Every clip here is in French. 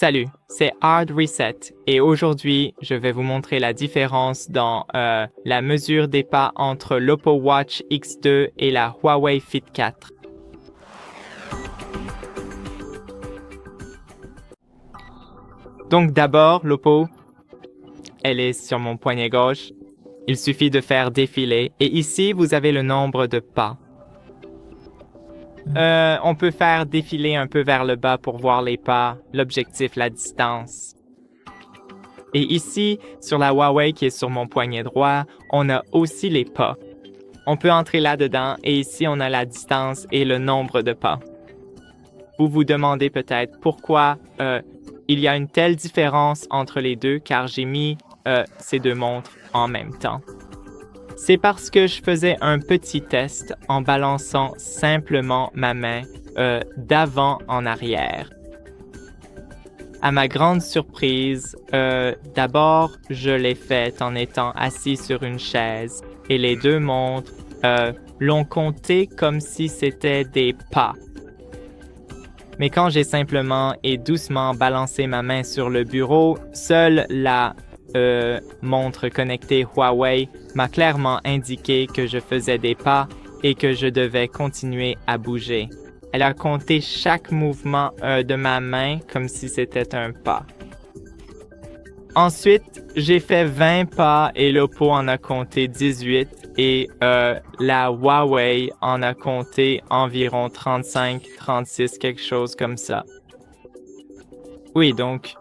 Salut, c'est Hard Reset et aujourd'hui, je vais vous montrer la différence dans la mesure des pas entre l'Oppo Watch X2 et la Huawei Fit 4. Donc d'abord, l'Oppo, elle est sur mon poignet gauche. Il suffit de faire défiler et ici, vous avez le nombre de pas. On peut faire défiler un peu vers le bas pour voir les pas, l'objectif, la distance. Et ici, sur la Huawei qui est sur mon poignet droit, on a aussi les pas. On peut entrer là-dedans et ici, on a la distance et le nombre de pas. Vous vous demandez peut-être pourquoi il y a une telle différence entre les deux car j'ai mis ces deux montres en même temps. C'est parce que je faisais un petit test en balançant simplement ma main d'avant en arrière. À ma grande surprise, d'abord, je l'ai fait en étant assis sur une chaise et les deux montres l'ont compté comme si c'était des pas. Mais quand j'ai simplement et doucement balancé ma main sur le bureau, seule la montre connectée Huawei m'a clairement indiqué que je faisais des pas et que je devais continuer à bouger. Elle a compté chaque mouvement de ma main comme si c'était un pas. Ensuite, j'ai fait 20 pas et l'Oppo en a compté 18 et la Huawei en a compté environ 35, 36, quelque chose comme ça. Oui, donc...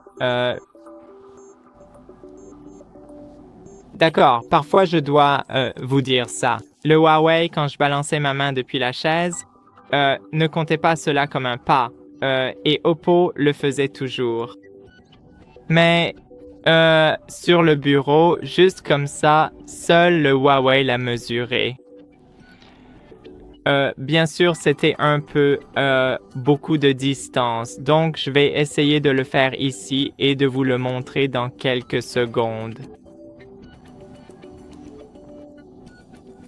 D'accord, parfois je dois vous dire ça. Le Huawei, quand je balançais ma main depuis la chaise, ne comptait pas cela comme un pas, et Oppo le faisait toujours. Mais sur le bureau, juste comme ça, seul le Huawei l'a mesuré. Bien sûr, c'était un peu beaucoup de distance, donc je vais essayer de le faire ici et de vous le montrer dans quelques secondes.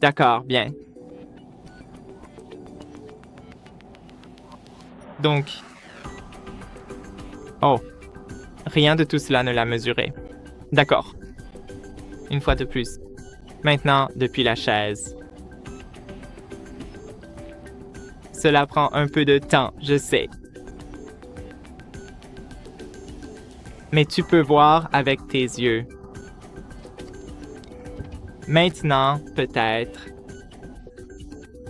D'accord, bien. Donc... Oh, rien de tout cela ne l'a mesuré. D'accord. Une fois de plus. Maintenant, depuis la chaise. Cela prend un peu de temps, je sais. Mais tu peux voir avec tes yeux. Maintenant, peut-être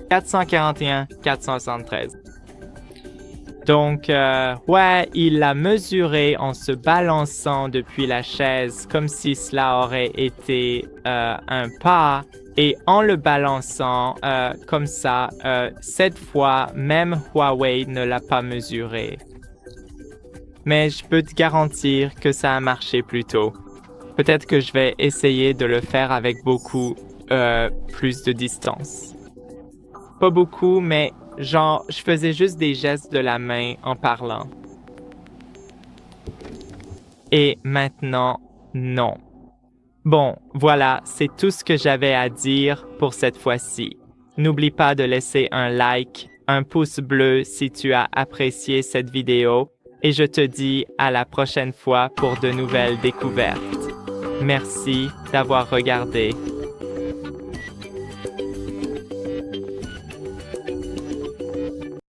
441, 473. Donc, ouais, il l'a mesuré en se balançant depuis la chaise comme si cela aurait été un pas. Et en le balançant comme ça, cette fois, même Huawei ne l'a pas mesuré. Mais je peux te garantir que ça a marché plus tôt. Peut-être que je vais essayer de le faire avec beaucoup plus de distance. Pas beaucoup, mais genre, je faisais juste des gestes de la main en parlant. Et maintenant, non. Bon, voilà, c'est tout ce que j'avais à dire pour cette fois-ci. N'oublie pas de laisser un like, un pouce bleu si tu as apprécié cette vidéo et je te dis à la prochaine fois pour de nouvelles découvertes. Merci d'avoir regardé.